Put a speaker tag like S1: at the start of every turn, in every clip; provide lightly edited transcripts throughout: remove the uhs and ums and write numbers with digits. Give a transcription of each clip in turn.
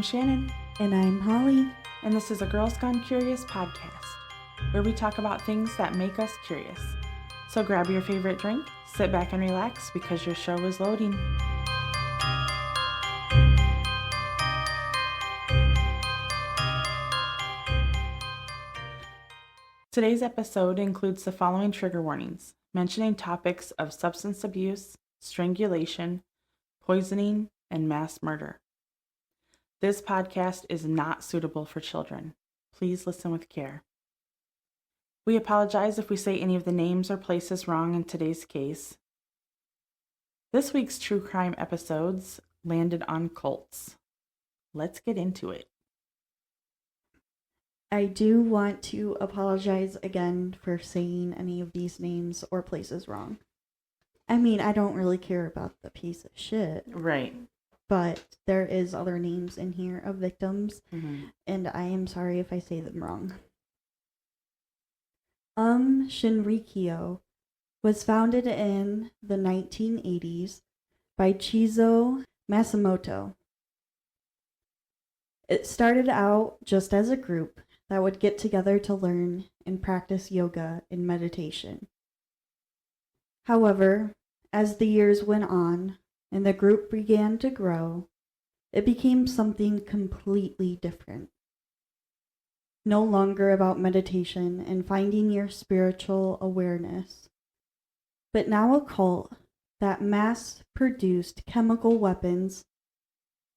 S1: Shannon.
S2: And I'm Holly.
S1: And this is a Girls Gone Curious podcast, where we talk about things that make us curious. So grab your favorite drink, sit back and relax because your show is loading. Today's episode includes the following trigger warnings, mentioning topics of substance abuse, strangulation, poisoning, and mass murder. This podcast is not suitable for children. Please listen with care. We apologize if we say any of the names or places wrong in today's case. This week's true crime episodes landed on cults. Let's get into it.
S2: I do want to apologize again for saying any of these names or places wrong. I mean, I don't really care about the piece of shit.
S1: Right.
S2: But there is other names in here of victims, and I am sorry if I say them wrong. Aum Shinrikyo was founded in the 1980s by Chizo Matsumoto. It started out just as a group that would get together to learn and practice yoga and meditation. However, as the years went on and the group began to grow, it became something completely different. No longer about meditation and finding your spiritual awareness, but now a cult that mass-produced chemical weapons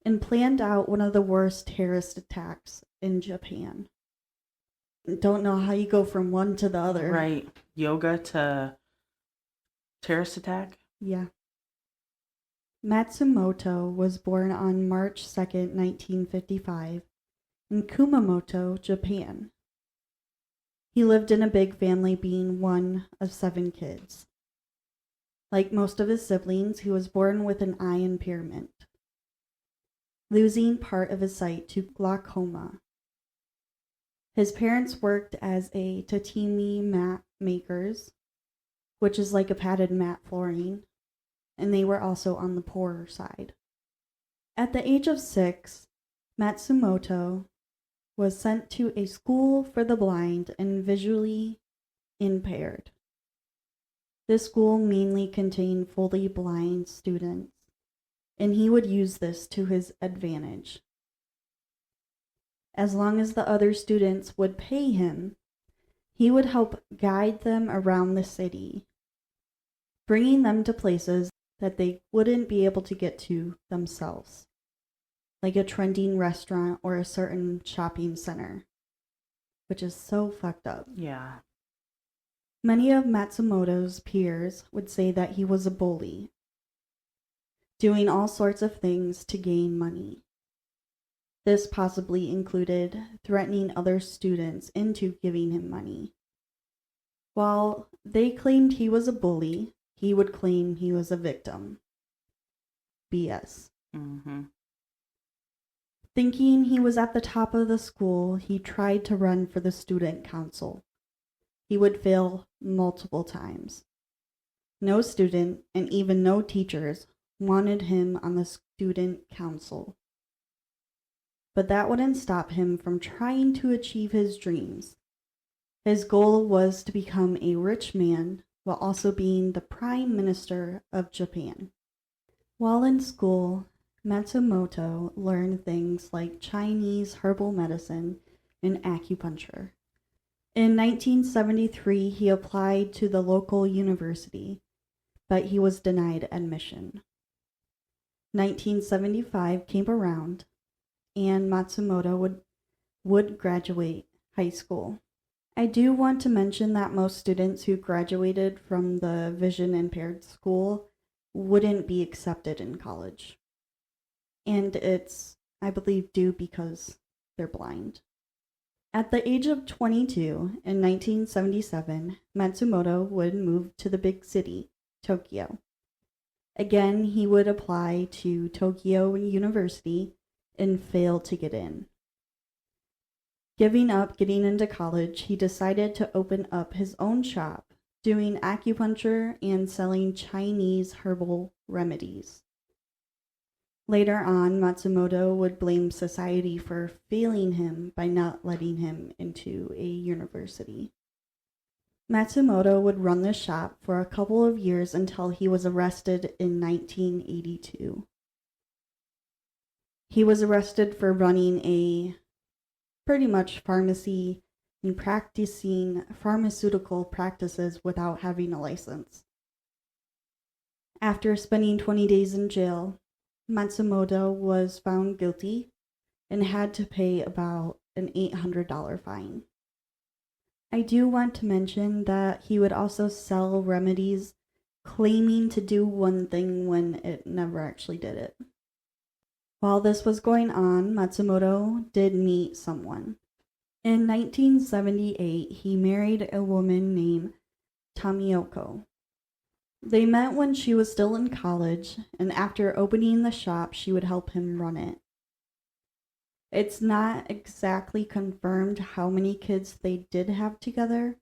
S2: and planned out one of the worst terrorist attacks in Japan. Don't know how you go from one to the other.
S1: Right. Yoga to terrorist attack?
S2: Yeah. Matsumoto was born on March 2nd, 1955, in Kumamoto, Japan. He lived in a big family, being one of 7 kids. Like most of his siblings, he was born with an eye impairment, losing part of his sight to glaucoma. His parents worked as a tatami mat makers, which is like a padded mat flooring, and they were also on the poorer side. At the age of 6, Matsumoto was sent to a school for the blind and visually impaired. This school mainly contained fully blind students, and he would use this to his advantage. As long as the other students would pay him, he would help guide them around the city, bringing them to places that they wouldn't be able to get to themselves, like a trending restaurant or a certain shopping center, which is so fucked up.
S1: Yeah.
S2: Many of Matsumoto's peers would say that he was a bully, doing all sorts of things to gain money. This possibly included threatening other students into giving him money. While they claimed he was a bully, he would claim he was a victim. BS. Thinking he was at the top of the school, he tried to run for the student council. He would fail multiple times. No student, and even no teachers, wanted him on the student council. But that wouldn't stop him from trying to achieve his dreams. His goal was to become a rich man while also being the Prime Minister of Japan. While in school, Matsumoto learned things like Chinese herbal medicine and acupuncture. In 1973, he applied to the local university, but he was denied admission. 1975 came around, and Matsumoto would graduate high school. I do want to mention that most students who graduated from the vision impaired school wouldn't be accepted in college. And it's, I believe, due because they're blind. At the age of 22, in 1977, Matsumoto would move to the big city, Tokyo. Again, he would apply to Tokyo University and failed to get in. Giving up getting into college, he decided to open up his own shop, doing acupuncture and selling Chinese herbal remedies. Later on, Matsumoto would blame society for failing him by not letting him into a university. Matsumoto would run the shop for a couple of years until he was arrested in 1982. He was arrested for running a pretty much pharmacy and practicing pharmaceutical practices without having a license. After spending 20 days in jail, Matsumoto was found guilty and had to pay about an $800 fine. I do want to mention that he would also sell remedies claiming to do one thing when it never actually did it. While this was going on, Matsumoto did meet someone. In 1978, he married a woman named Tamioko. They met when she was still in college, and after opening the shop, she would help him run it. It's not exactly confirmed how many kids they did have together,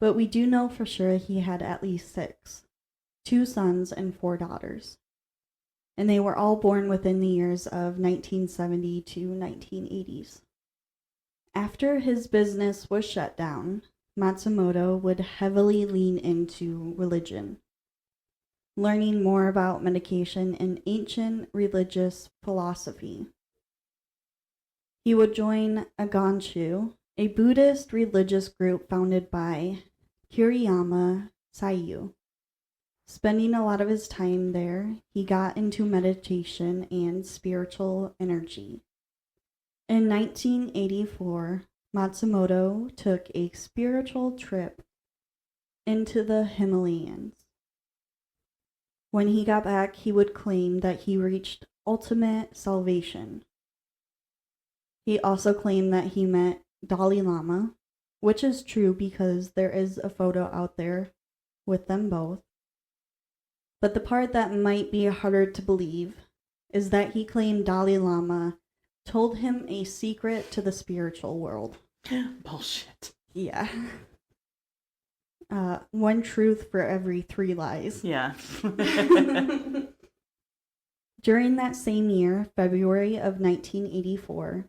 S2: but we do know for sure he had at least 6, 2 sons and 4 daughters. And they were all born within the years of 1970 to 1980s. After his business was shut down, Matsumoto would heavily lean into religion, learning more about medication and ancient religious philosophy. He would join a Ganshu, a Buddhist religious group founded by Kiriyama Saiyu. Spending a lot of his time there, he got into meditation and spiritual energy. In 1984, Matsumoto took a spiritual trip into the Himalayas. When he got back, he would claim that he reached ultimate salvation. He also claimed that he met Dalai Lama, which is true because there is a photo out there with them both. But the part that might be harder to believe is that he claimed Dalai Lama told him a secret to the spiritual world.
S1: Bullshit.
S2: Yeah. One truth for every 3 lies.
S1: Yeah.
S2: During that same year, February of 1984,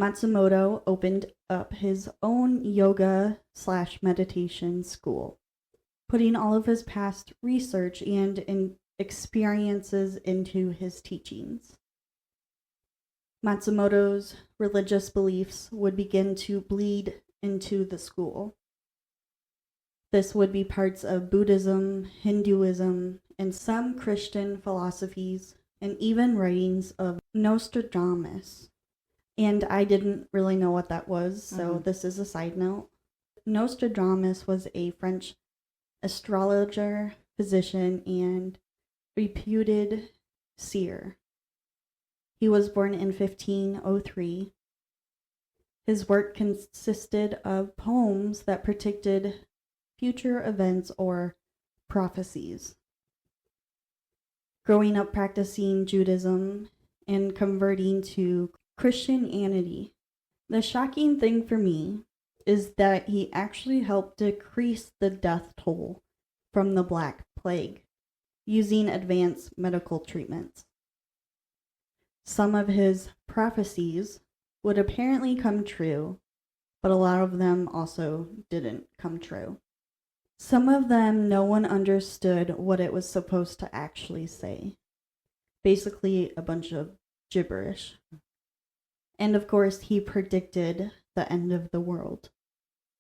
S2: Matsumoto opened up his own yoga/meditation school, putting all of his past research and experiences into his teachings. Matsumoto's religious beliefs would begin to bleed into the school. This would be parts of Buddhism, Hinduism, and some Christian philosophies, and even writings of Nostradamus. And I didn't really know what that was, so this is a side note. Nostradamus was a French astrologer, physician, and reputed seer. He was born in 1503. His work consisted of poems that predicted future events or prophecies. Growing up practicing Judaism and converting to Christianity, the shocking thing for me is that he actually helped decrease the death toll from the Black Plague using advanced medical treatments. Some of his prophecies would apparently come true, but a lot of them also didn't come true. Some of them, no one understood what it was supposed to actually say. Basically, a bunch of gibberish. And of course, he predicted the end of the world.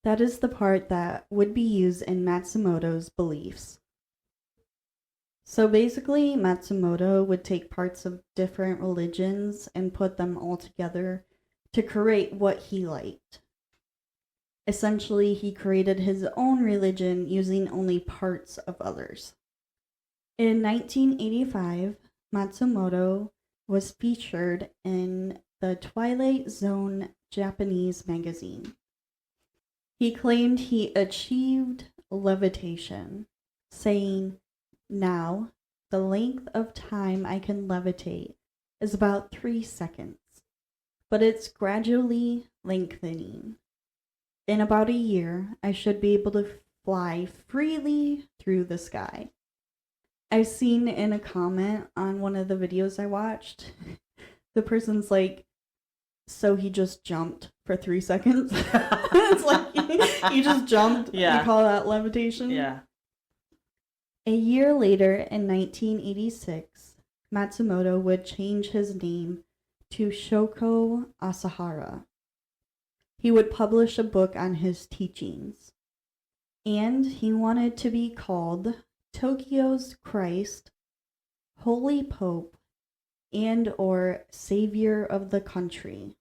S2: That is the part that would be used in Matsumoto's beliefs. So basically, Matsumoto would take parts of different religions and put them all together to create what he liked. Essentially, he created his own religion using only parts of others. In 1985, Matsumoto was featured in the Twilight Zone Japanese magazine. He claimed he achieved levitation, saying, "Now, the length of time I can levitate is about 3 seconds, but it's gradually lengthening. In about a year, I should be able to fly freely through the sky." I've seen in a comment on one of the videos I watched, the person's like, so he just jumped for 3 seconds. It's like he just jumped.
S1: Yeah.
S2: You call that levitation?
S1: Yeah.
S2: A year later, in 1986, Matsumoto would change his name to Shoko Asahara. He would publish a book on his teachings, and he wanted to be called Tokyo's Christ, Holy Pope, and or Savior of the country,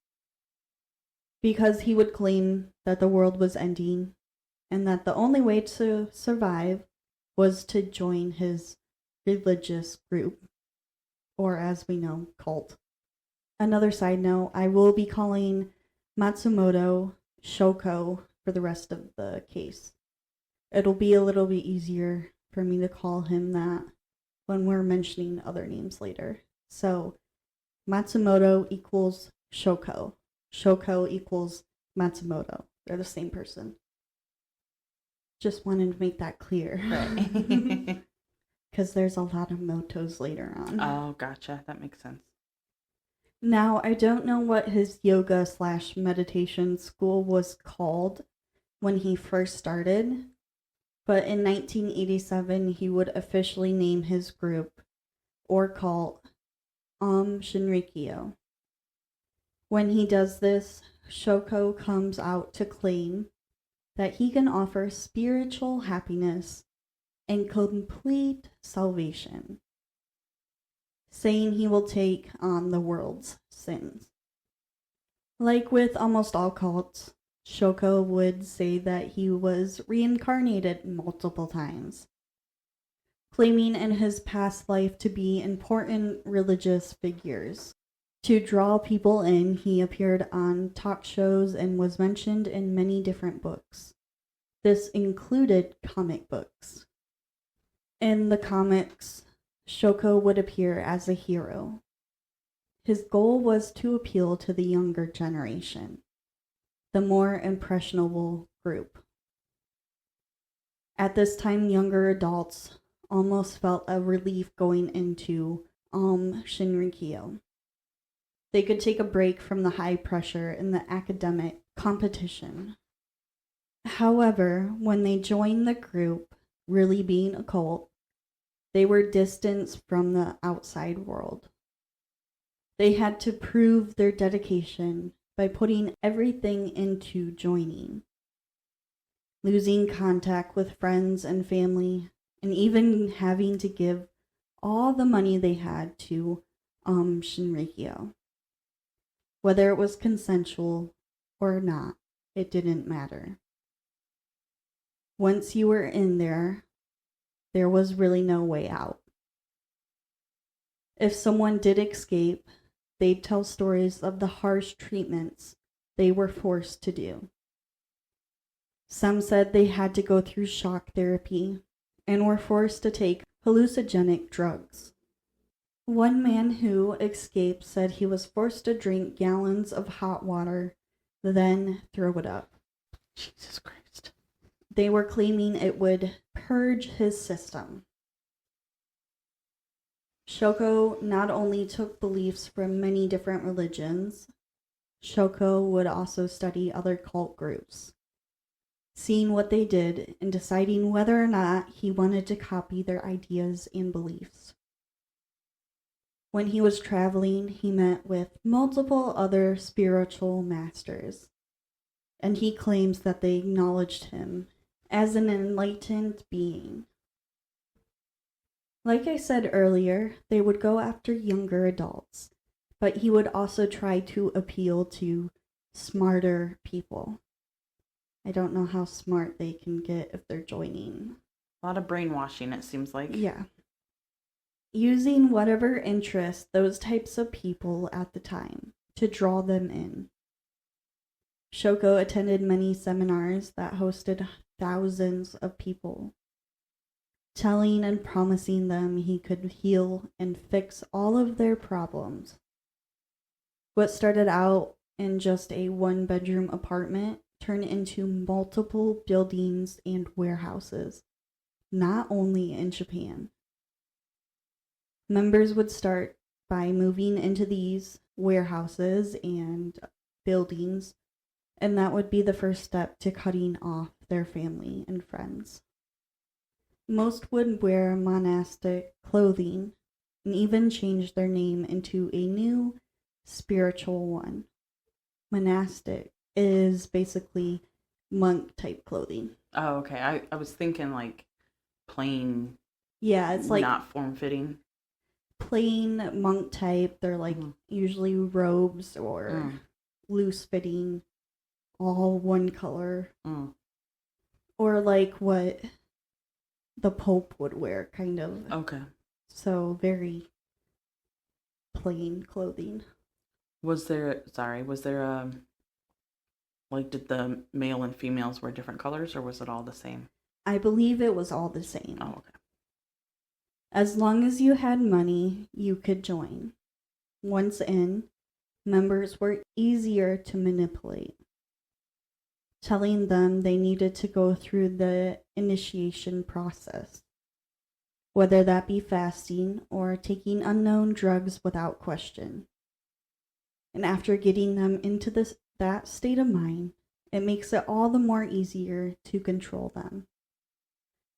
S2: because he would claim that the world was ending and that the only way to survive was to join his religious group, or as we know, cult. Another side note, I will be calling Matsumoto Shoko for the rest of the case. It'll be a little bit easier for me to call him that when we're mentioning other names later. So Matsumoto equals Shoko. Shoko equals Matsumoto. They're the same person. Just wanted to make that clear.
S1: Right.
S2: Because there's a lot of motos later on.
S1: Oh, gotcha. That makes sense.
S2: Now, I don't know what his yoga / meditation school was called when he first started, but in 1987, he would officially name his group or cult Aum Shinrikyo. When he does this, Shoko comes out to claim that he can offer spiritual happiness and complete salvation, saying he will take on the world's sins. Like with almost all cults, Shoko would say that he was reincarnated multiple times, claiming in his past life to be important religious figures. To draw people in, he appeared on talk shows and was mentioned in many different books. This included comic books. In the comics, Shoko would appear as a hero. His goal was to appeal to the younger generation, the more impressionable group. At this time, younger adults almost felt a relief going into Aum Shinrikyo. They could take a break from the high pressure in the academic competition. However, when they joined the group, really being a cult, they were distanced from the outside world. They had to prove their dedication by putting everything into joining, losing contact with friends and family, and even having to give all the money they had to Aum Shinrikyo. Whether it was consensual or not, it didn't matter. Once you were in there, there was really no way out. If someone did escape, they'd tell stories of the harsh treatments they were forced to do. Some said they had to go through shock therapy and were forced to take hallucinogenic drugs. One man who escaped said he was forced to drink gallons of hot water, then throw it up.
S1: Jesus Christ.
S2: They were claiming it would purge his system. Shoko not only took beliefs from many different religions, Shoko would also study other cult groups, seeing what they did and deciding whether or not he wanted to copy their ideas and beliefs. When he was traveling, he met with multiple other spiritual masters, and he claims that they acknowledged him as an enlightened being. Like I said earlier, they would go after younger adults, but he would also try to appeal to smarter people. I don't know how smart they can get if they're joining.
S1: A lot of brainwashing, it seems like.
S2: Yeah. Using whatever interest those types of people at the time to draw them in. Shoko attended many seminars that hosted thousands of people, telling and promising them he could heal and fix all of their problems. What started out in just a one-bedroom apartment turned into multiple buildings and warehouses, not only in Japan, Members would start by moving into these warehouses and buildings, and that would be the first step to cutting off their family and friends. Most would wear monastic clothing and even change their name into a new spiritual one. Monastic is basically monk type clothing.
S1: Oh, okay. I was thinking like plain.
S2: Yeah, it's like
S1: not form fitting.
S2: Plain monk type. They're like usually robes or loose fitting, all one color. Or like what the Pope would wear, kind of.
S1: Okay.
S2: So very plain clothing.
S1: Was there like, did the male and females wear different colors, or was it all the same?
S2: I believe it was all the same.
S1: Oh, okay.
S2: As long as you had money, you could join. Once in, members were easier to manipulate, telling them they needed to go through the initiation process, whether that be fasting or taking unknown drugs without question. And after getting them into that state of mind, it makes it all the more easier to control them.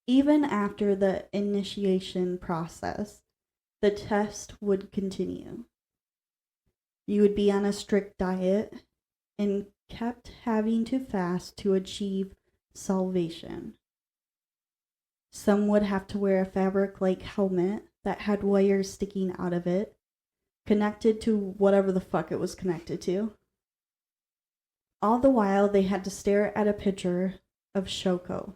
S2: Even after the initiation process, the test would continue. You would be on a strict diet and kept having to fast to achieve salvation. Some would have to wear a fabric-like helmet that had wires sticking out of it, connected to whatever the fuck it was connected to. All the while, they had to stare at a picture of Shoko.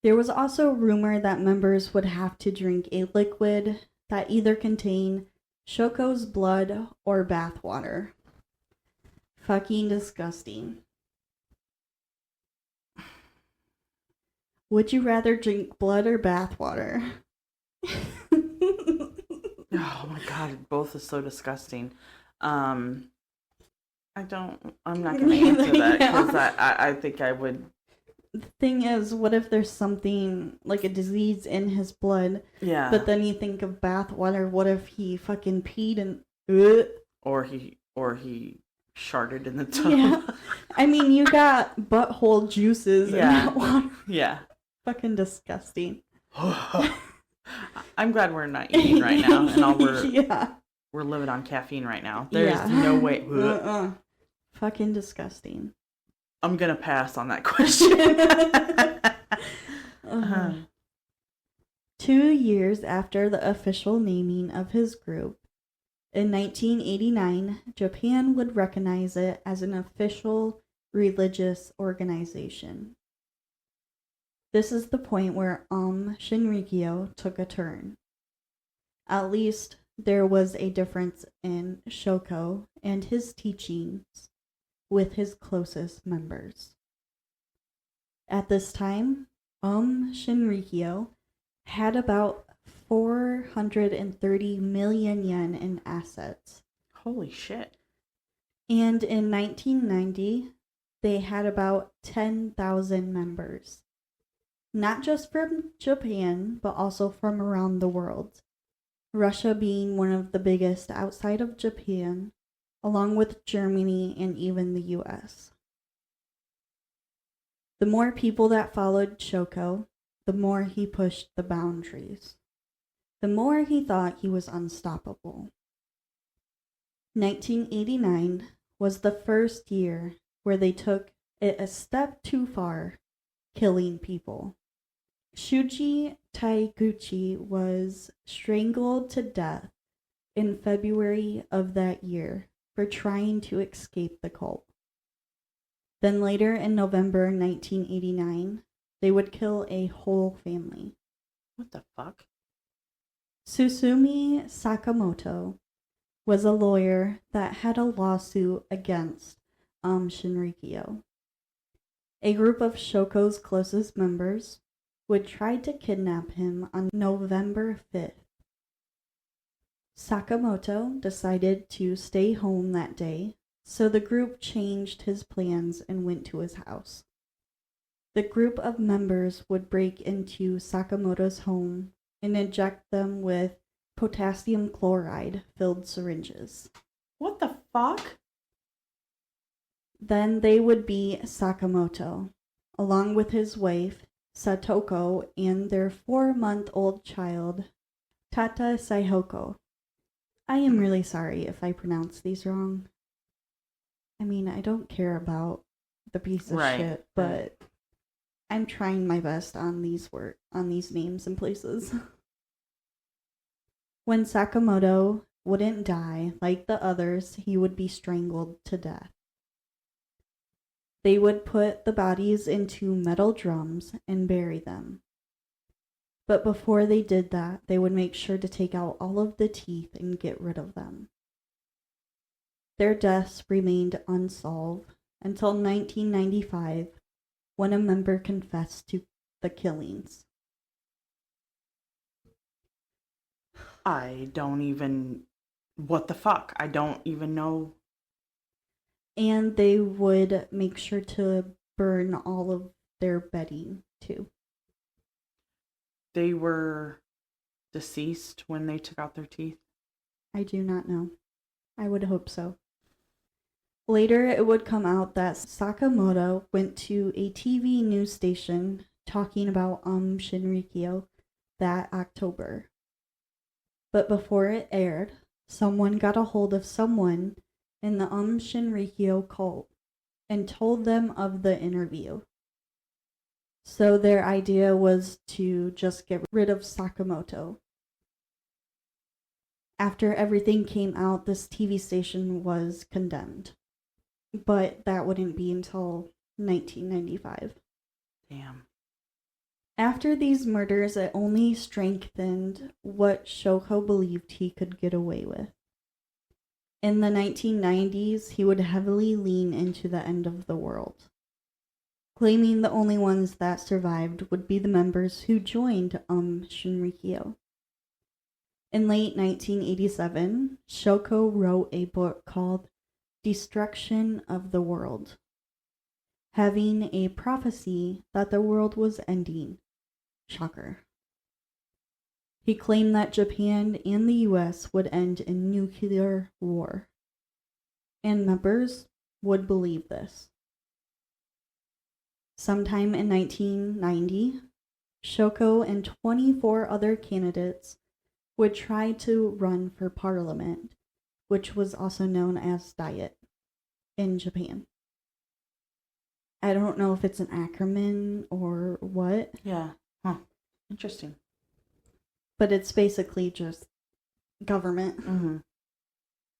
S2: There was also a rumor that members would have to drink a liquid that either contained Shoko's blood or bathwater. Fucking disgusting. Would you rather drink blood or bathwater?
S1: Oh my god, both is so disgusting. I'm not going to answer that because I think I would.
S2: The thing is, what if there's something like a disease in his blood?
S1: Yeah.
S2: But then you think of bath water. What if he fucking peed and
S1: or he sharted in the tub?
S2: Yeah. I mean, you got butthole juices in that water.
S1: Yeah.
S2: Fucking disgusting.
S1: I'm glad we're not eating right now, and all we're living on caffeine right now. There's no way.
S2: Fucking disgusting.
S1: I'm gonna pass on that question.
S2: 2 years after the official naming of his group, in 1989, Japan would recognize it as an official religious organization. This is the point where Aum Shinrikyo took a turn. At least there was a difference in Shoko and his teachings with his closest members. At this time, Aum Shinrikyo had about 430 million yen in assets.
S1: Holy shit.
S2: And in 1990, they had about 10,000 members. Not just from Japan, but also from around the world. Russia being one of the biggest outside of Japan, along with Germany and even the US. The more people that followed Shoko, the more he pushed the boundaries. The more he thought he was unstoppable. 1989 was the first year where they took it a step too far, killing people. Shuji Taiguchi was strangled to death in February of that year for trying to escape the cult. Then later in November 1989, they would kill a whole family.
S1: What the fuck?
S2: Susumi Sakamoto was a lawyer that had a lawsuit against Aum Shinrikyo. A group of Shoko's closest members would try to kidnap him on November 5th. Sakamoto decided to stay home that day, so the group changed his plans and went to his house. The group of members would break into Sakamoto's home and inject them with potassium chloride filled syringes.
S1: What the fuck?
S2: Then they would be Sakamoto, along with his wife, Satoko, and their 4-month-old child, Tata Saihoko. I am really sorry if I pronounce these wrong. I mean, I don't care about the piece of shit, but I'm trying my best on these names and places. When Sakamoto wouldn't die like the others, he would be strangled to death. They would put the bodies into metal drums and bury them. But before they did that, they would make sure to take out all of the teeth and get rid of them. Their deaths remained unsolved until 1995, when a member confessed to the killings.
S1: I don't even... What the fuck? I don't even know.
S2: And they would make sure to burn all of their bedding, too.
S1: They were deceased when they took out their teeth?
S2: I do not know. I would hope so. Later, it would come out that Sakamoto went to a TV news station talking about Aum Shinrikyo that October. But before it aired, someone got a hold of someone in the Aum Shinrikyo cult and told them of the interview. So their idea was to just get rid of Sakamoto. After everything came out, this TV station was condemned. But that wouldn't be until 1995.
S1: Damn.
S2: After these murders, it only strengthened what Shoko believed he could get away with. In the 1990s, he would heavily lean into the end of the world, claiming the only ones that survived would be the members who joined Aum Shinrikyo. In late 1987, Shoko wrote a book called Destruction of the World, having a prophecy that the world was ending. Shocker. He claimed that Japan and the US would end in nuclear war, and members would believe this. Sometime in 1990, Shoko and 24 other candidates would try to run for parliament, which was also known as Diet in Japan. I don't know if it's an acronym or what.
S1: Yeah. Huh. Interesting.
S2: But it's basically just government.
S1: Mm-hmm.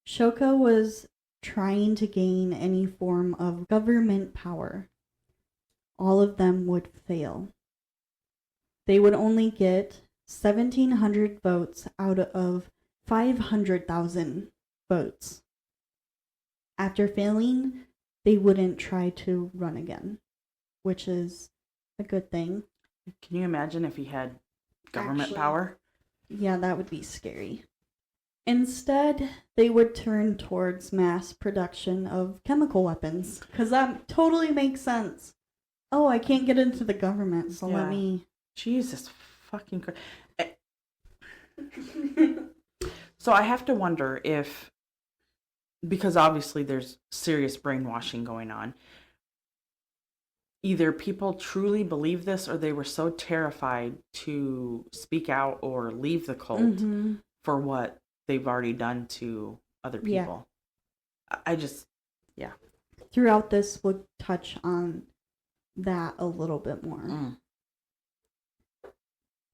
S2: Shoko was trying to gain any form of government power. All of them would fail. They would only get 1,700 votes out of 500,000 votes. After failing, they wouldn't try to run again, which is a good thing.
S1: Can you imagine if he had government power?
S2: Yeah, that would be scary. Instead, they would turn towards mass production of chemical weapons, because that totally makes sense. Oh, I can't get into the government, so let me...
S1: Jesus fucking Christ. So I have to wonder if, because obviously there's serious brainwashing going on, either people truly believe this or they were so terrified to speak out or leave the cult for what they've already done to other people. Yeah.
S2: Throughout this, we'll touch on that a little bit more.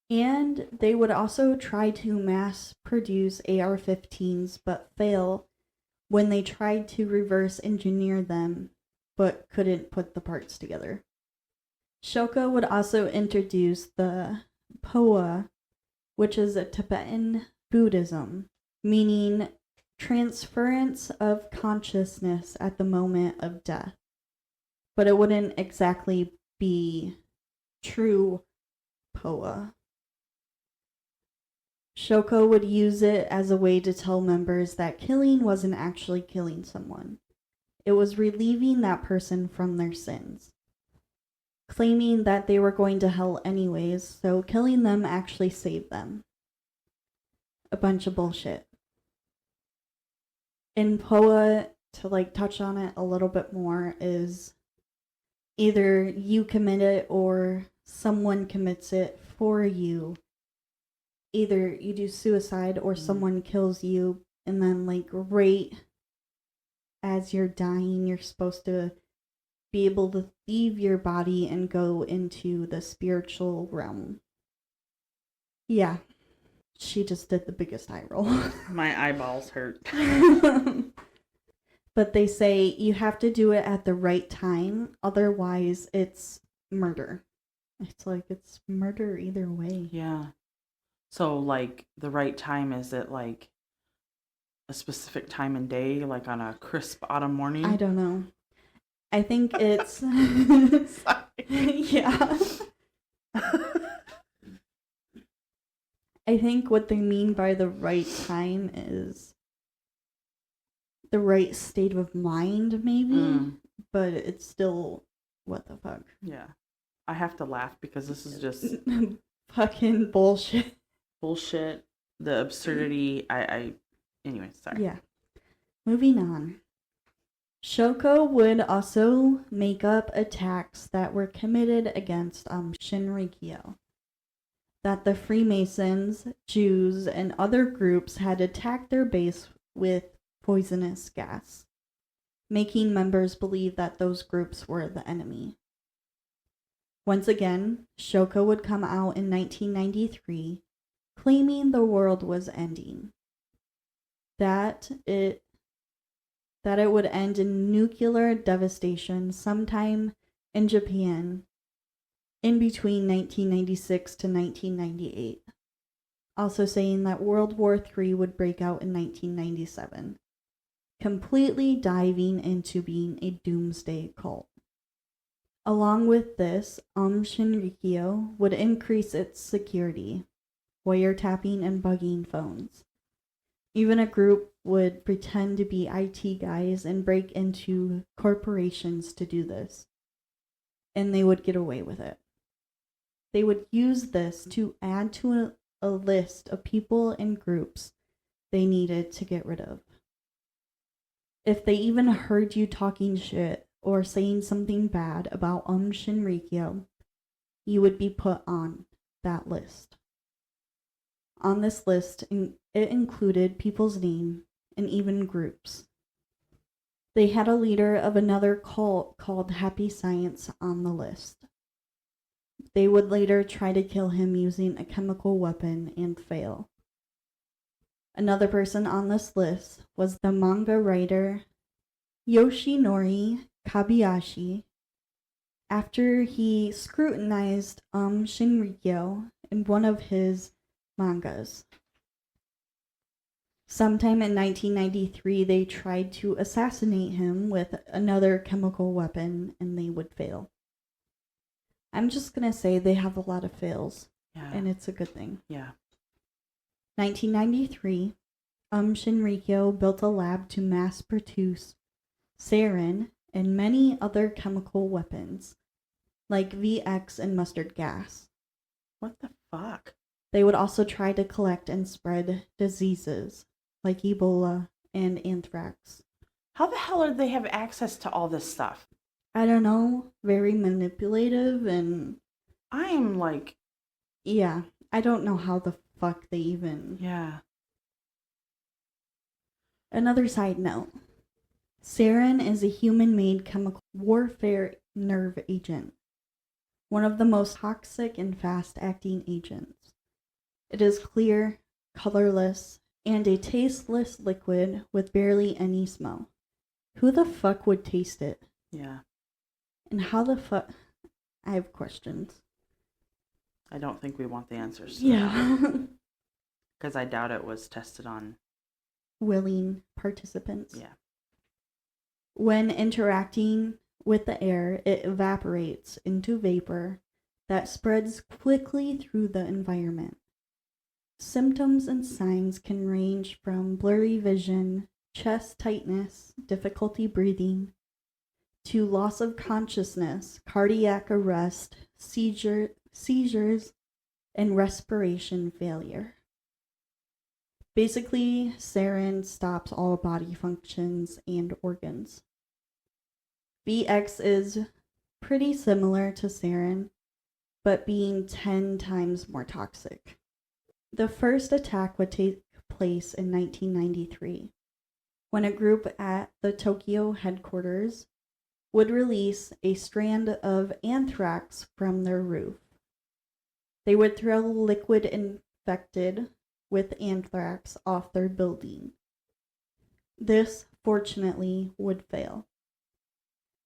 S2: And they would also try to mass produce AR-15s but fail when they tried to reverse engineer them but couldn't put the parts together. Shoko would also introduce the Poa, which is a Tibetan Buddhism, meaning transference of consciousness at the moment of death. But it wouldn't exactly be true Poa. Shoko would use it as a way to tell members that killing wasn't actually killing someone. It was relieving that person from their sins, claiming that they were going to hell anyways, so killing them actually saved them. a bunch of bullshit. In POA, to like touch on it a little bit more, is either you commit it or someone commits it for you. Either you do suicide or someone kills you, and then like right as you're dying, you're supposed to be able to leave your body and go into the spiritual realm. Yeah. She just did the biggest eye roll.
S1: My eyeballs hurt.
S2: But they say you have to do it at the right time, otherwise it's murder. It's like it's murder either way.
S1: Yeah. So, like, the right time, is it like a specific time and day, like on a crisp autumn morning?
S2: I don't know. I think it's... Yeah. I think what they mean by the right time is the right state of mind, maybe. But it's still, what the fuck?
S1: Yeah. I have to laugh because this is just
S2: fucking bullshit.
S1: Bullshit. The absurdity. Anyway, sorry.
S2: Yeah. Moving on. Shoko would also make up attacks that were committed against Shinrikyo. That the Freemasons, Jews, and other groups had attacked their base with poisonous gas, making members believe that those groups were the enemy. Once again, Shoko would come out in 1993, claiming the world was ending. That it would end in nuclear devastation sometime in Japan in between 1996 to 1998. Also saying that World War III would break out in 1997. Completely diving into being a doomsday cult. Along with this, Aum Shinrikyo would increase its security, wiretapping and bugging phones. Even a group would pretend to be IT guys and break into corporations to do this. And they would get away with it. They would use this to add to a list of people and groups they needed to get rid of. If they even heard you talking shit or saying something bad about Aum Shinrikyo, you would be put on that list. On this list, it included people's name and even groups. They had a leader of another cult called Happy Science on the list. They would later try to kill him using a chemical weapon and fail. Another person on this list was the manga writer Yoshinori Kabayashi. After he scrutinized Shinrikyo in one of his mangas. Sometime in 1993, they tried to assassinate him with another chemical weapon, and they would fail. I'm just going to say they have a lot of fails, and it's a good thing.
S1: Yeah.
S2: 1993, Shinrikyo built a lab to mass produce sarin and many other chemical weapons, like VX and mustard gas.
S1: What the fuck?
S2: They would also try to collect and spread diseases, like Ebola and anthrax.
S1: How the hell do they have access to all this stuff?
S2: I don't know. Very manipulative and...
S1: I'm like...
S2: Yeah, I don't know how the fuck they even...
S1: Yeah.
S2: Another side note. Sarin is a human-made chemical warfare nerve agent. One of the most toxic and fast-acting agents. It is clear, colorless, and a tasteless liquid with barely any smell. Who the fuck would taste it?
S1: Yeah.
S2: And how the fuck... I have questions.
S1: I don't think we want the answers.
S2: Yeah.
S1: Because I doubt it was tested on...
S2: willing participants.
S1: Yeah.
S2: When interacting with the air, it evaporates into vapor that spreads quickly through the environment. Symptoms and signs can range from blurry vision, chest tightness, difficulty breathing, to loss of consciousness, cardiac arrest, seizures, and respiration failure. Basically, sarin stops all body functions and organs. VX is pretty similar to sarin, but being 10 times more toxic. The first attack would take place in 1993, when a group at the Tokyo headquarters would release a strand of anthrax from their roof. They would throw liquid infected with anthrax off their building. This, fortunately, would fail.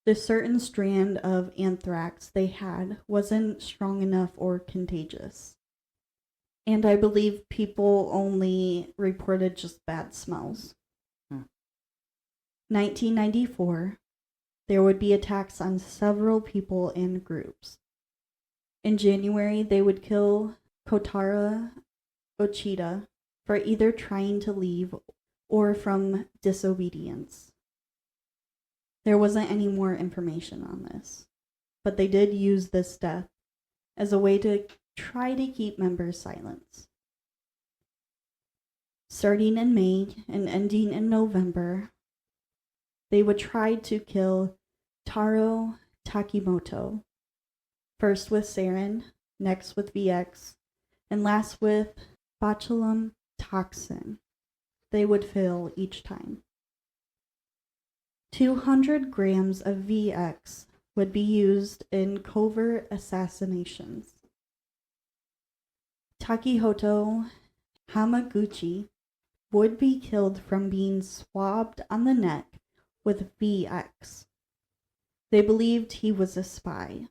S2: The certain strand of anthrax they had wasn't strong enough or contagious. And I believe people only reported just bad smells. 1994, there would be attacks on several people and groups. In January, they would kill Kotaro Ochida for either trying to leave or from disobedience. There wasn't any more information on this, but they did use this death as a way to try to keep members silent. Starting in May and ending in November, they would try to kill Taro Takimoto, first with sarin, next with VX, and last with botulinum toxin. They would fail each time. 200 grams of VX would be used in covert assassinations. Takihoto Hamaguchi would be killed from being swabbed on the neck with VX. They believed he was a spy.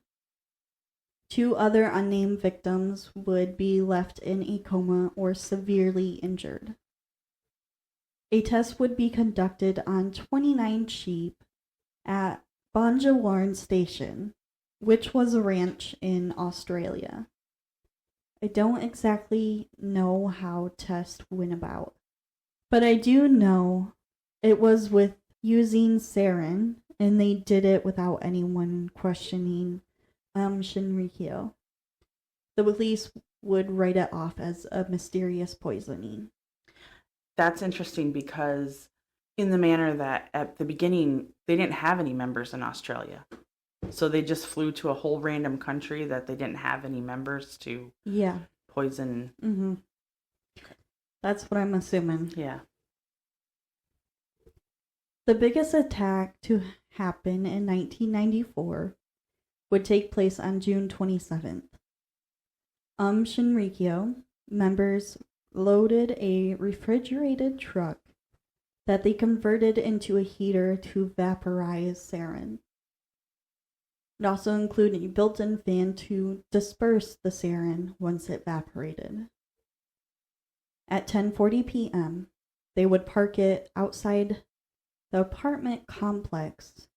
S2: 2 other unnamed victims would be left in a coma or severely injured. A test would be conducted on 29 sheep at Bonjawarn Station, which was a ranch in Australia. I don't exactly know how tests went about, but I do know it was with using sarin, and they did it without anyone questioning Aum Shinrikyo. The police would write it off as a mysterious poisoning.
S1: That's interesting because in the manner that at the beginning, they didn't have any members in Australia. So they just flew to a whole random country that they didn't have any members to poison.
S2: Mm-hmm. That's what I'm assuming.
S1: Yeah.
S2: The biggest attack to happen in 1994 would take place on June 27th. Aum Shinrikyo members loaded a refrigerated truck that they converted into a heater to vaporize sarin. It also included a built-in fan to disperse the sarin once it evaporated. At 10:40 p.m., they would park it outside the apartment complex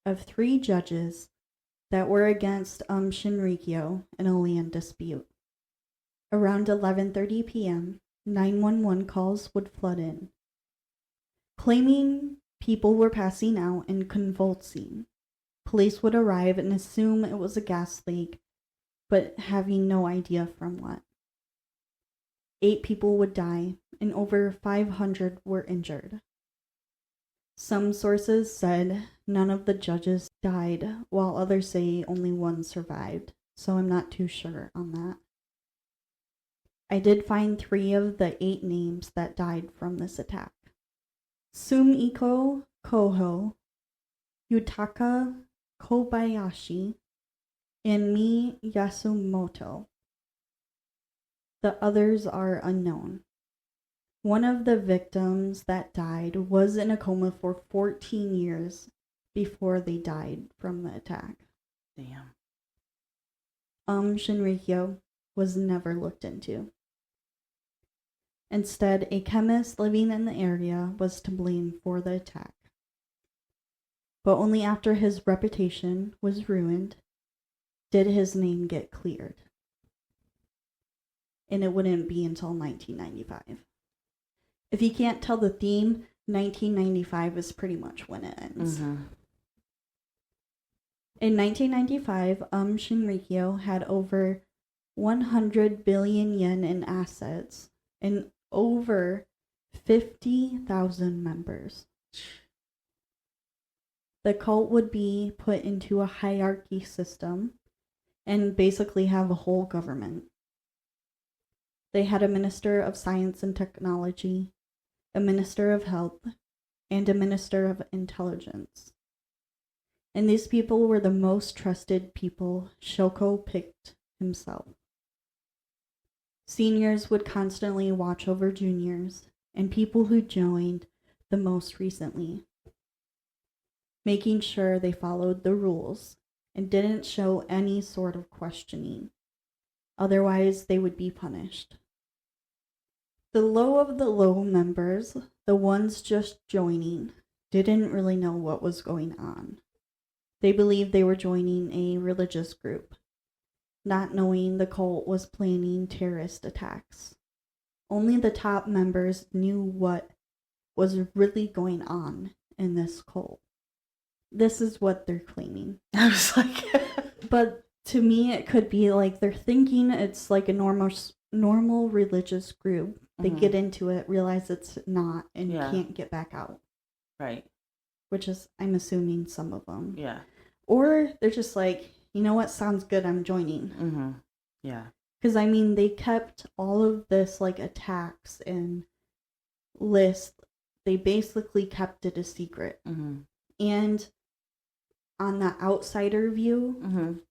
S2: of 3 judges that were against Aum Shinrikyo in a land dispute. Around 11:30 p.m., 911 calls would flood in, claiming people were passing out and convulsing. Police would arrive and assume it was a gas leak, but having no idea from what. 8 people would die, and over 500 were injured. Some sources said none of the judges died, while others say only 1 survived, so I'm not too sure on that. I did find 3 of the 8 names that died from this attack. Sumiko Koho, Yutaka Kobayashi, and Mi Yasumoto. The others are unknown. One of the victims that died was in a coma for 14 years before they died from the attack.
S1: Damn.
S2: Aum Shinrikyo was never looked into. Instead, a chemist living in the area was to blame for the attack. But only after his reputation was ruined did his name get cleared. And it wouldn't be until 1995. If you can't tell the theme, 1995 is pretty much when it ends.
S1: Mm-hmm.
S2: In 1995, Aum Shinrikyo had over 100 billion yen in assets and over 50,000 members. The cult would be put into a hierarchy system and basically have a whole government. They had a minister of science and technology, a minister of health, and a minister of intelligence. And these people were the most trusted people Shoko picked himself. Seniors would constantly watch over juniors and people who joined the most recently, making sure they followed the rules and didn't show any sort of questioning. Otherwise, they would be punished. The low of the low members, the ones just joining, didn't really know what was going on. They believed they were joining a religious group, not knowing the cult was planning terrorist attacks. Only the top members knew what was really going on in this cult. This is what they're claiming.
S1: I was like,
S2: but to me, it could be like they're thinking it's like a normal religious group. They get into it, realize it's not, and can't get back out.
S1: Right.
S2: Which is, I'm assuming, some of them.
S1: Yeah.
S2: Or they're just like, you know what, sounds good, I'm joining.
S1: Mm-hmm. Yeah.
S2: Because, I mean, they kept all of this, like, attacks and lists. They basically kept it a secret.
S1: Mm-hmm.
S2: And on the outsider view,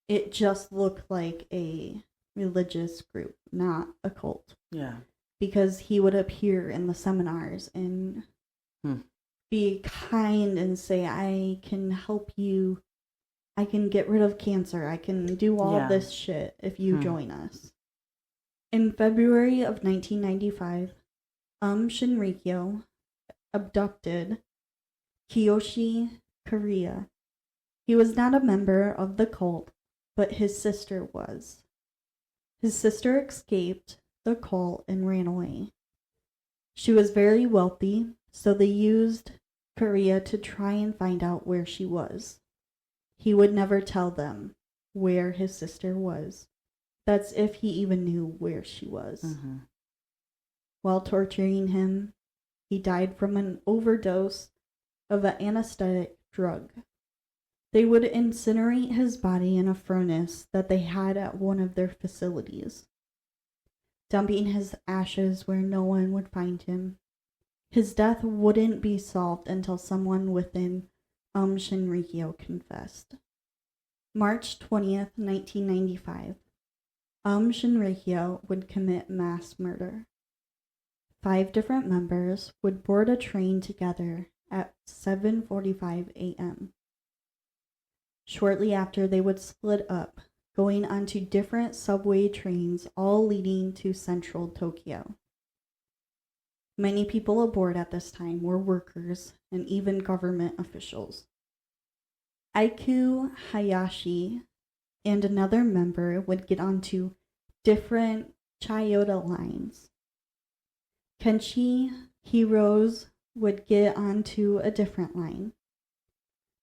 S2: it just looked like a religious group, not a cult.
S1: Yeah.
S2: Because he would appear in the seminars and be kind and say, I can help you. I can get rid of cancer. I can do all this shit if you join us. In February of 1995, Shinrikyo abducted Kiyoshi Korea. He was not a member of the cult, but his sister was. His sister escaped the cult and ran away. She was very wealthy, so they used Korea to try and find out where she was. He would never tell them where his sister was. That's if he even knew where she was. While torturing him, he died from an overdose of an anesthetic drug. They would incinerate his body in a furnace that they had at one of their facilities, dumping his ashes where no one would find him. His death wouldn't be solved until someone within Aum Shinrikyo confessed. March 20th, 1995. Aum Shinrikyo would commit mass murder. 5 different members would board a train together at 7:45 a.m. Shortly after, they would split up, going onto different subway trains, all leading to central Tokyo. Many people aboard at this time were workers and even government officials. Aiku Hayashi and another member would get onto different Chiyoda lines. Kenshi Heroes would get onto a different line.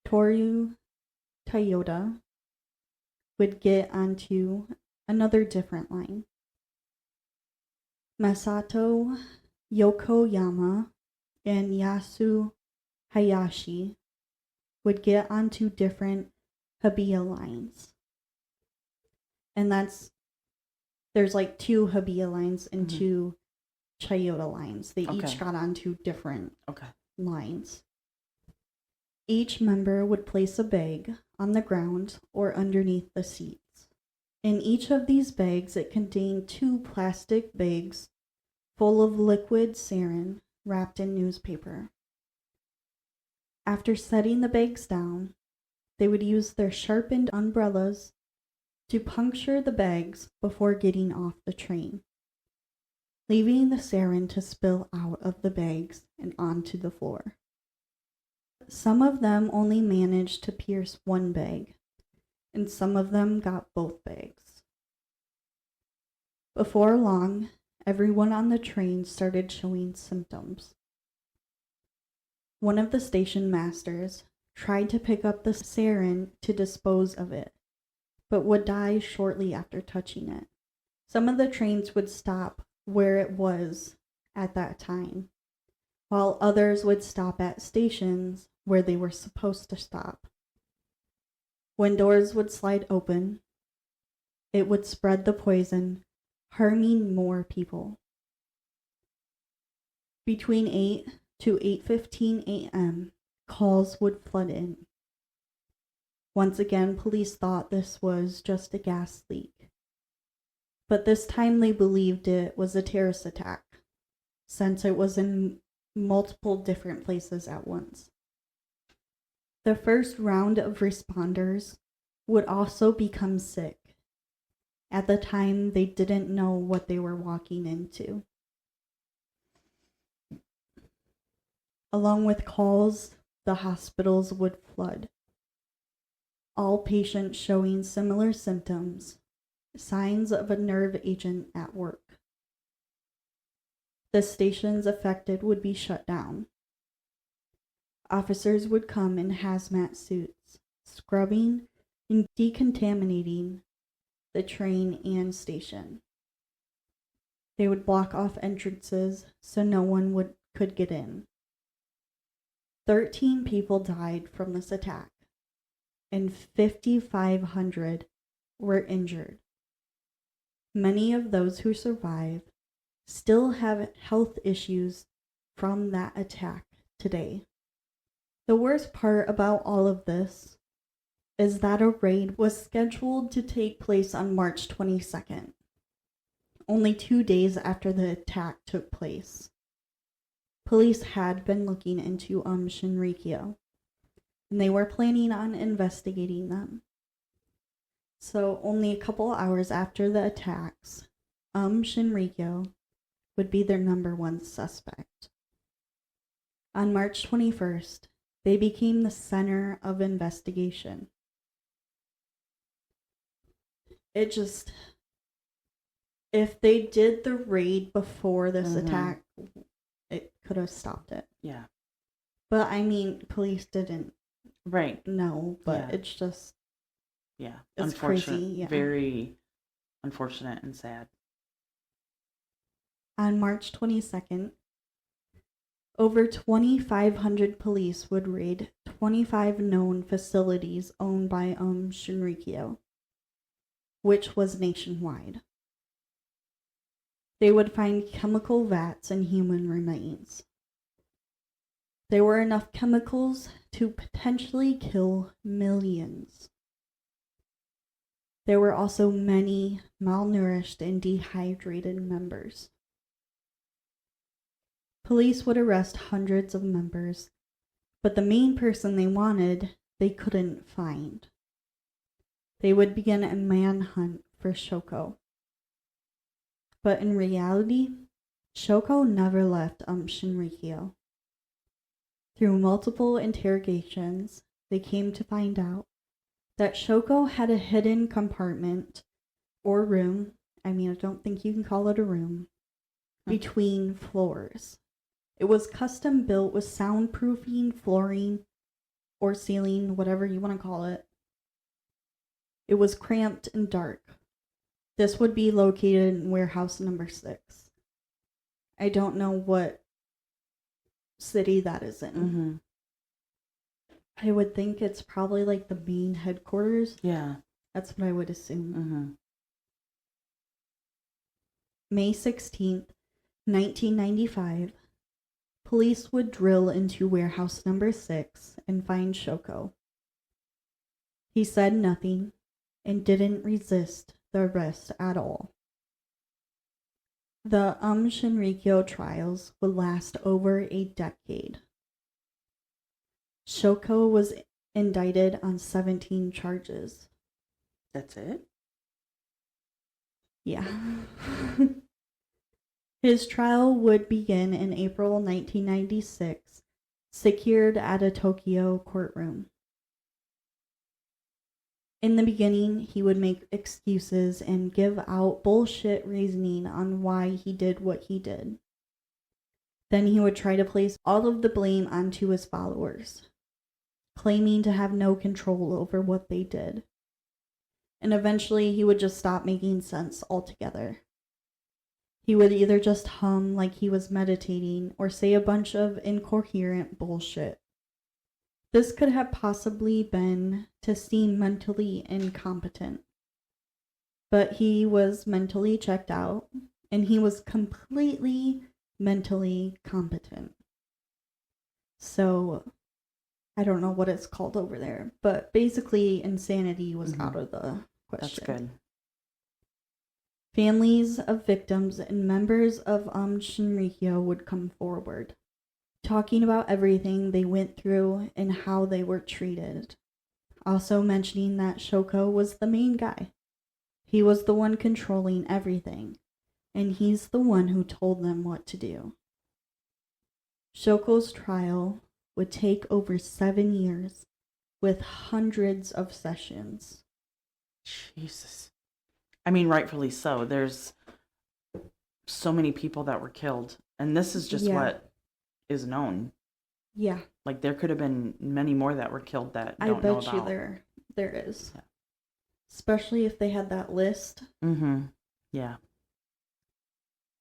S2: Toru Toyota would get onto another different line. Masato Yokoyama and Yasu Hayashi would get onto different Hibiya lines. And there's like 2 Hibiya lines and 2 Chiyoda lines. They each got onto different lines. Each member would place a bag on the ground or underneath the seats. In each of these bags, it contained 2 plastic bags full of liquid sarin wrapped in newspaper. After setting the bags down, they would use their sharpened umbrellas to puncture the bags before getting off the train, leaving the sarin to spill out of the bags and onto the floor. Some of them only managed to pierce one bag, and some of them got both bags. Before long, everyone on the train started showing symptoms. One of the station masters tried to pick up the sarin to dispose of it, but would die shortly after touching it. Some of the trains would stop where it was at that time, while others would stop at stations where they were supposed to stop. When doors would slide open, it would spread the poison, harming more people. Between 8 to 8:15 a.m., calls would flood in. Once again, police thought this was just a gas leak. But this time they believed it was a terrorist attack, since it was in multiple different places at once. The first round of responders would also become sick. At the time, they didn't know what they were walking into. Along with calls, the hospitals would flood. All patients showing similar symptoms, signs of a nerve agent at work. The stations affected would be shut down. Officers would come in hazmat suits, scrubbing and decontaminating the train and station. They would block off entrances so no one could get in. 13 people died from this attack, and 5,500 were injured. Many of those who survived still have health issues from that attack today. The worst part about all of this is that a raid was scheduled to take place on March 22nd, only 2 days after the attack took place. Police had been looking into Aum Shinrikyo, and they were planning on investigating them. So only a couple hours after the attacks, Aum Shinrikyo would be their number one suspect. On March 21st, they became the center of investigation. If they did the raid before this attack, it could have stopped it.
S1: Yeah.
S2: But I mean, police didn't know, but
S1: Yeah.
S2: it's just...
S1: Yeah.
S2: It's
S1: unfortunate.
S2: crazy, yeah.
S1: Very unfortunate and sad.
S2: On March 22nd, over 2,500 police would raid 25 known facilities owned by Aum Shinrikyo, which was nationwide. They would find chemical vats and human remains. There were enough chemicals to potentially kill millions. There were also many malnourished and dehydrated members. Police would arrest hundreds of members, but the main person they wanted, they couldn't find. They would begin a manhunt for Shoko. But in reality, Shoko never left Aum Shinrikyo. Through multiple interrogations, they came to find out that Shoko had a hidden compartment or room, I don't think you can call it a room, between floors. It was custom built with soundproofing, flooring, or ceiling, whatever you want to call it. It was cramped and dark. This would be located in warehouse number 6. I don't know what city that is in.
S1: Mm-hmm.
S2: I would think it's probably like the main headquarters.
S1: Yeah.
S2: That's what I would assume.
S1: Mm-hmm.
S2: May 16th, 1995, police would drill into warehouse number 6 and find Shoko. He said nothing and didn't resist the arrest at all. The Aum Shinrikyo trials would last over a decade. Shoko was indicted on 17 charges.
S1: That's it?
S2: Yeah. His trial would begin in April 1996, secured at a Tokyo courtroom. In the beginning, he would make excuses and give out bullshit reasoning on why he did what he did. Then he would try to place all of the blame onto his followers, claiming to have no control over what they did. And eventually, he would just stop making sense altogether. He would either just hum like he was meditating or say a bunch of incoherent bullshit. This could have possibly been to seem mentally incompetent. But he was mentally checked out, and he was completely mentally competent. So, I don't know what it's called over there, but basically insanity was out of the question.
S1: That's good.
S2: Families of victims and members of Aum Shinrikyo would come forward, talking about everything they went through and how they were treated. Also mentioning that Shoko was the main guy. He was the one controlling everything, and he's the one who told them what to do. Shoko's trial would take over 7 years, with hundreds of sessions.
S1: Jesus. I mean, rightfully so. There's so many people that were killed, and this is just what is known.
S2: Yeah.
S1: Like, there could have been many more that were killed that don't know about.
S2: I bet you there is. Yeah. Especially if they had that list.
S1: Mm-hmm. Yeah.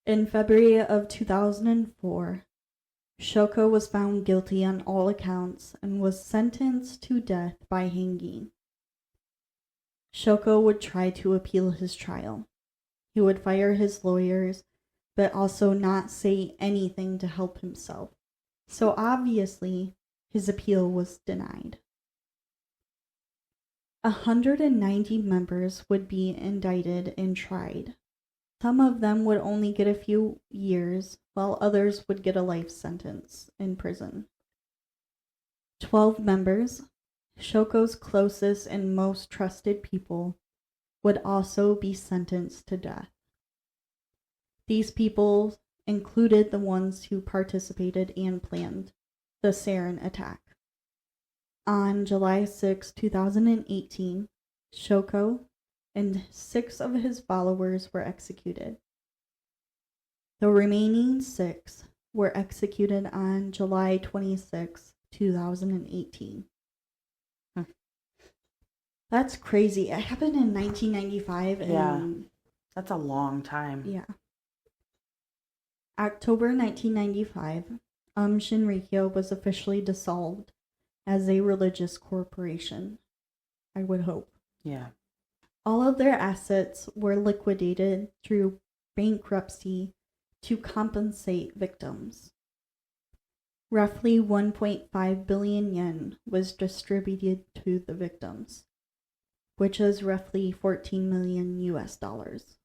S2: In February of 2004, Shoko was found guilty on all accounts and was sentenced to death by hanging. Shoko would try to appeal his trial. He would fire his lawyers, but also not say anything to help himself. So obviously, his appeal was denied. 190 members would be indicted and tried. Some of them would only get a few years, while others would get a life sentence in prison. 12 members, Shoko's closest and most trusted people, would also be sentenced to death. These people included the ones who participated and planned the sarin attack. On July 6, 2018, Shoko and 6 of his followers were executed. The remaining 6 were executed on July 26, 2018. That's crazy. It happened in 1995.
S1: Yeah, that's a long time.
S2: Yeah. October 1995, Aum Shinrikyo was officially dissolved as a religious corporation. I would hope.
S1: Yeah.
S2: All of their assets were liquidated through bankruptcy to compensate victims. Roughly 1.5 billion yen was distributed to the victims, which is roughly 14 million US dollars.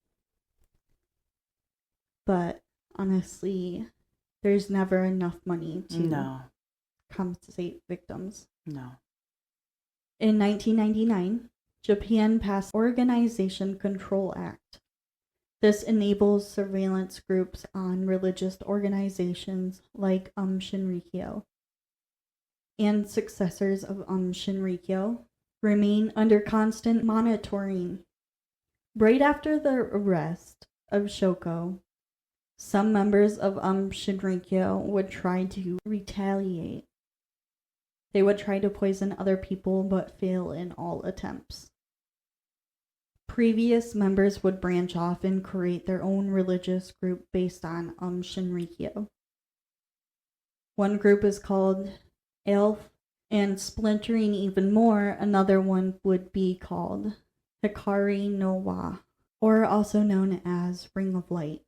S2: But honestly, there's never enough money to compensate victims.
S1: No.
S2: In 1999, Japan passed Organization Control Act. This enables surveillance groups on religious organizations like Aum Shinrikyo. And successors of Aum Shinrikyo remain under constant monitoring. Right after the arrest of Shoko, some members of Aum Shinrikyo would try to retaliate. They would try to poison other people but fail in all attempts. Previous members would branch off and create their own religious group based on Aum Shinrikyo. One group is called Elf, and splintering even more, another one would be called Hikari no Wa, or also known as Ring of Light.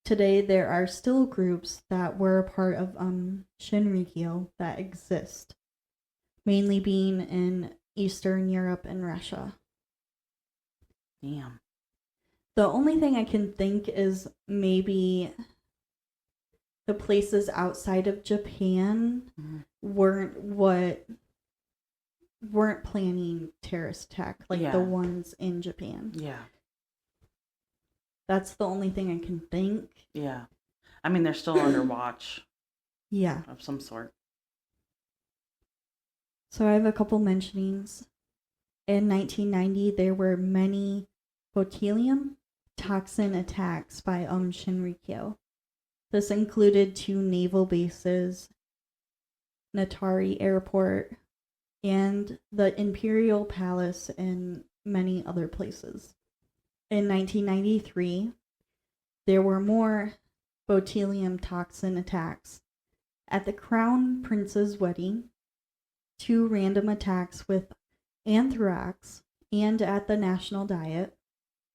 S2: Today, there are still groups that were a part of Shinrikyo that exist, mainly being in Eastern Europe and Russia.
S1: Damn.
S2: The only thing I can think is maybe the places outside of Japan weren't planning terrorist attack like the ones in Japan.
S1: Yeah.
S2: That's the only thing I can think.
S1: Yeah. I mean, they're still under watch.
S2: Yeah.
S1: Of some sort.
S2: So I have a couple mentionings. In 1990, there were many botulinum toxin attacks by Aum Shinrikyo. This included 2 naval bases, Natari Airport, and the Imperial Palace, and many other places. In 1993, there were more botulinum toxin attacks at the Crown Prince's wedding, 2 random attacks with anthrax, and at the National Diet,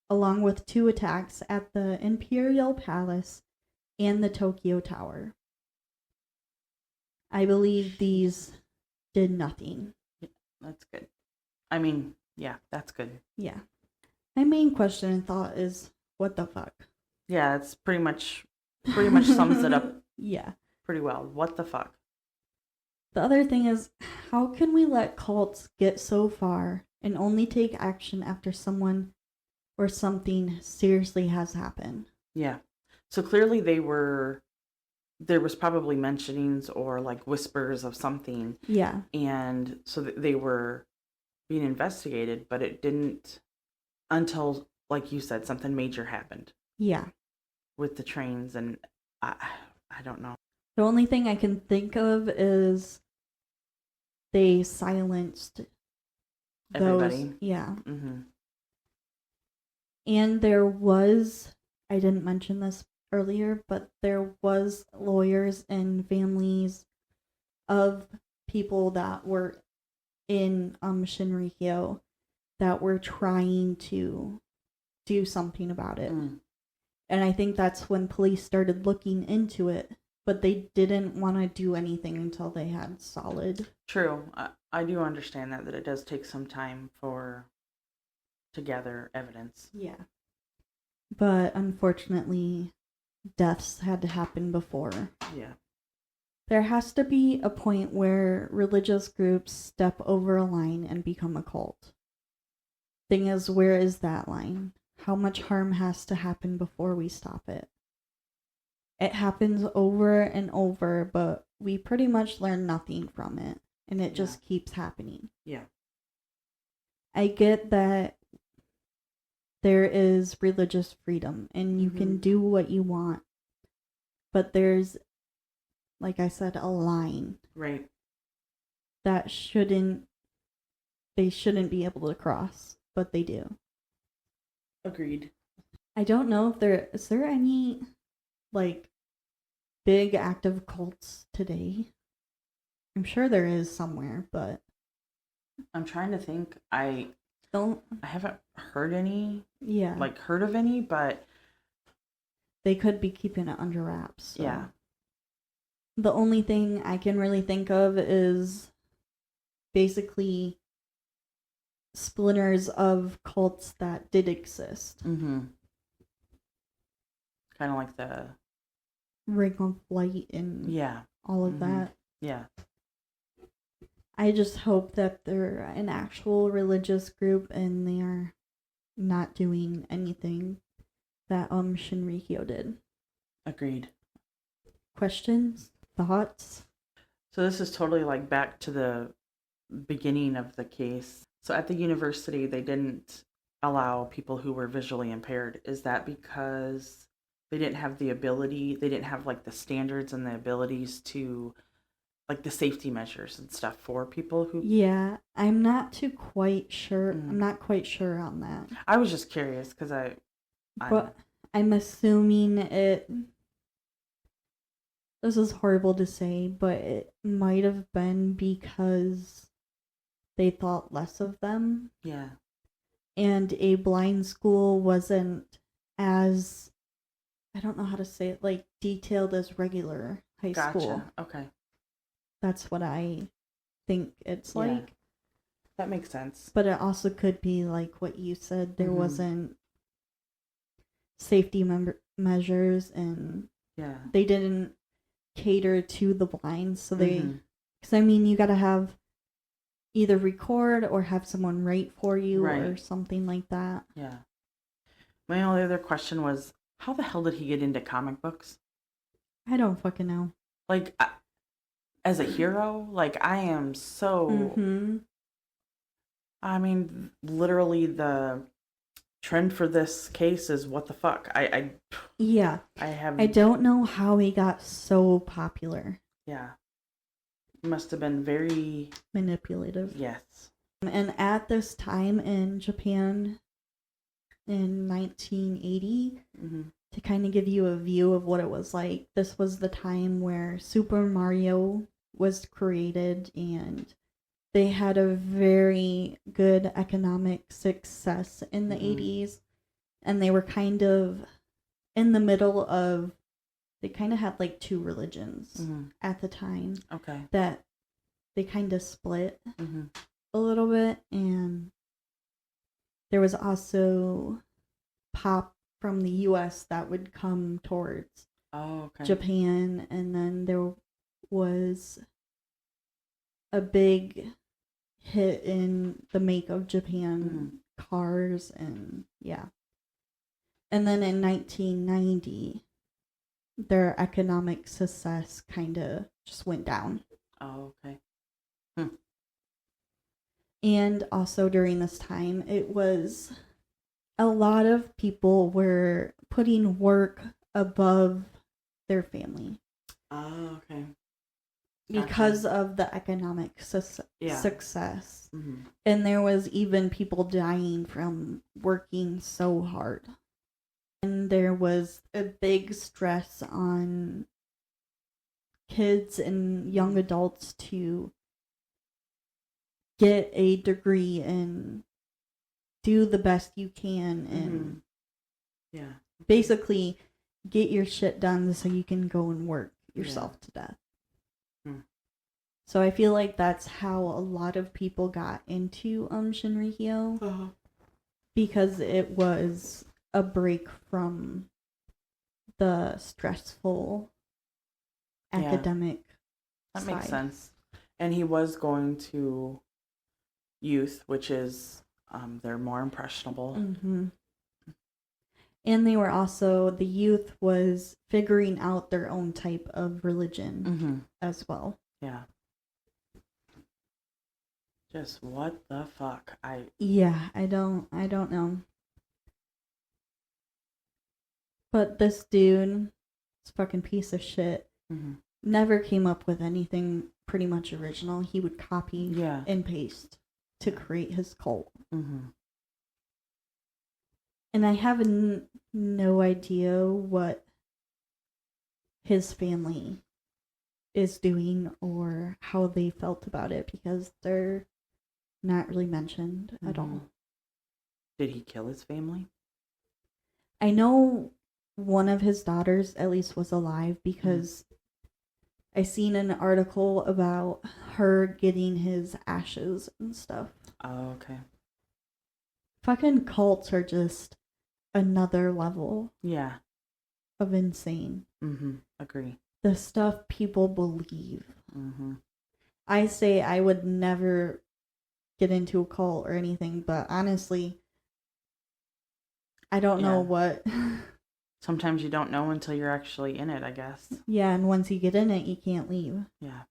S2: along with 2 attacks at the Imperial Palace and the Tokyo Tower. I believe these did nothing.
S1: That's good. I mean, yeah, that's good.
S2: Yeah. My main question and thought is, what the fuck?
S1: Yeah, it's pretty much sums it up
S2: Yeah.
S1: pretty well. What the fuck?
S2: The other thing is, how can we let cults get so far and only take action after someone or something seriously has happened?
S1: Yeah. So clearly there was probably mentionings or like whispers of something.
S2: Yeah.
S1: And so they were being investigated, but it didn't until, like you said, something major happened.
S2: Yeah.
S1: With the trains, and I don't know.
S2: The only thing I can think of is they silenced
S1: Everybody.
S2: those. Yeah.
S1: Mm-hmm.
S2: And there was, I didn't mention this earlier, but there was lawyers and families of people that were in Shinrikyo that were trying to do something about it. And I think that's when police started looking into it, but they didn't want to do anything until they had solid.
S1: True. I do understand that it does take some time to gather evidence.
S2: Yeah. But unfortunately, deaths had to happen before.
S1: Yeah.
S2: There has to be a point where religious groups step over a line and become a cult. Thing is, where is that line? How much harm has to happen before we stop it? It happens over and over, but we pretty much learn nothing from it, and it just keeps happening.
S1: Yeah.
S2: I get that there is religious freedom, and you can do what you want, but there's, like I said, a line.
S1: Right.
S2: That they shouldn't be able to cross, but they do.
S1: Agreed.
S2: I don't know if is there any, like, big active cults today. I'm sure there is somewhere, but
S1: I'm trying to think. I haven't heard any.
S2: Yeah.
S1: Like, heard of any, but
S2: they could be keeping it under wraps. So.
S1: Yeah.
S2: The only thing I can really think of is basically splinters of cults that did exist.
S1: Mm-hmm. Kind of like the
S2: Ring of Light and all of that.
S1: Yeah.
S2: I just hope that they're an actual religious group and they're not doing anything that Shinrikyo did.
S1: Agreed.
S2: Questions? Thoughts?
S1: So this is totally like back to the beginning of the case. So at the university, they didn't allow people who were visually impaired. Is that because they didn't have the ability, they didn't have like the standards and the abilities to, like the safety measures and stuff for people who...
S2: Yeah, I'm not quite sure. I'm not quite sure on that.
S1: I was just curious because
S2: But I'm assuming this is horrible to say, but it might have been because they thought less of them.
S1: Yeah.
S2: And a blind school wasn't as, I don't know how to say it, like detailed as regular high school.
S1: Okay.
S2: That's what I think it's like.
S1: That makes sense.
S2: But it also could be like what you said. There wasn't safety measures, and they didn't cater to the blind. So they, because I mean, you got to have either record or have someone write for you or something like that.
S1: Yeah. My only other question was, how the hell did he get into comic books?
S2: I don't fucking know.
S1: Like, as a hero, like, I am so... I mean, literally the trend for this case is what the fuck. I
S2: don't know how he got so popular.
S1: Yeah. He must have been very...
S2: manipulative.
S1: Yes.
S2: And at this time in Japan, in 1980, to kind of give you a view of what it was like, this was the time where Super Mario was created, and they had a very good economic success in the 80s, and they were kind of in the middle of, they kind of had like two religions at the time.
S1: Okay.
S2: That they kind of split a little bit, and there was also pop from the US that would come towards Japan, and then there was a big hit in the make of Japan cars, and yeah. And then in 1990, their economic success kind of just went down.
S1: Oh, okay.
S2: And also during this time, it was a lot of people were putting work above their family.
S1: Oh, okay.
S2: Because of the economic success. And there was even people dying from working so hard. And there was a big stress on kids and young adults to get a degree and do the best you can and basically get your shit done so you can go and work yourself to death. So I feel like that's how a lot of people got into Shinrikyo, because it was a break from the stressful academic
S1: that
S2: side.
S1: makes sense. And he was going to youth, which is they're more impressionable.
S2: And they were also, the youth was figuring out their own type of religion as well.
S1: Yeah. Just what the fuck? I
S2: don't know. But this dude, this fucking piece of shit, never came up with anything pretty much original. He would copy and paste to create his cult. And I have no idea what his family is doing or how they felt about it, because they're not really mentioned at all.
S1: Did he kill his family?
S2: I know one of his daughters at least was alive, because I seen an article about her getting his ashes and stuff.
S1: Oh, okay.
S2: Fucking cults are just another level of insane.
S1: Agree.
S2: The stuff people believe. I say I would never get into a cult or anything, but honestly, I don't know what.
S1: Sometimes you don't know until you're actually in it, I guess.
S2: Yeah, and once you get in it, you can't leave.
S1: Yeah.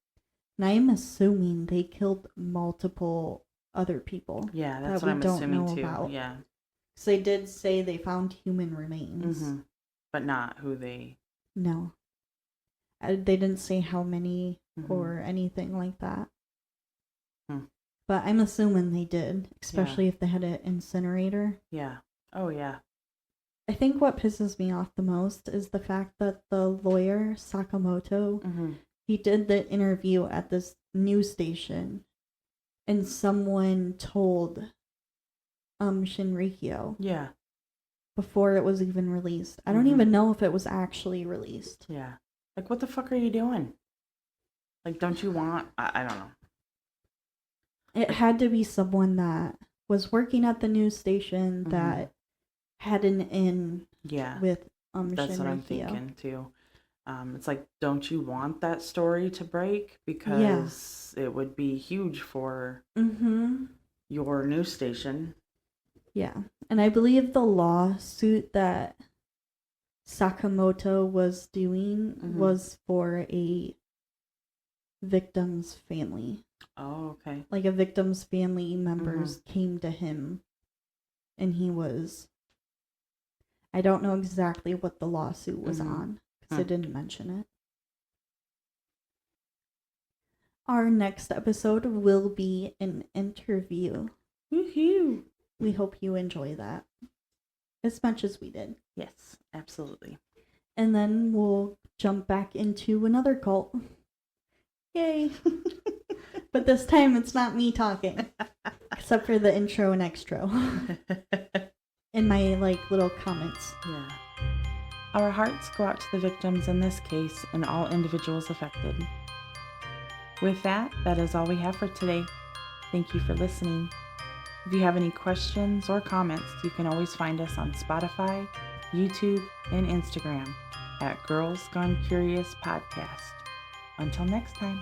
S2: And I'm assuming they killed multiple other people.
S1: Yeah, that's what I'm assuming too.
S2: About.
S1: Yeah.
S2: Because they did say they found human remains.
S1: But not who they...
S2: No. They didn't say how many or anything like that. But I'm assuming they did, especially if they had an incinerator.
S1: Yeah. Oh, yeah.
S2: I think what pisses me off the most is the fact that the lawyer, Sakamoto, he did the interview at this news station, and someone told Shinrikyo.
S1: Yeah.
S2: Before it was even released. I don't even know if it was actually released.
S1: Yeah. Like, what the fuck are you doing? Like, don't you want... I don't know.
S2: It had to be someone that was working at the news station that had an in with
S1: That's
S2: Shinrikyo.
S1: what I'm thinking, too. It's like, don't you want that story to break? Because it would be huge for your news station.
S2: Yeah. And I believe the lawsuit that Sakamoto was doing was for a victim's family.
S1: Oh, okay.
S2: Like a victim's family members came to him, and he was... I don't know exactly what the lawsuit was on, because it didn't mention it. Our next episode will be an interview.
S1: Woohoo!
S2: We hope you enjoy that. as much as we did.
S1: Yes, absolutely.
S2: And then we'll jump back into another cult. Yay! But this time it's not me talking, except for the intro and extra. In my little comments.
S1: Yeah. Our hearts go out to the victims in this case and all individuals affected. With that is all we have for today. Thank you for listening. If you have any questions or comments, you can always find us on Spotify, YouTube, and Instagram at Girls Gone Curious Podcast. Until next time.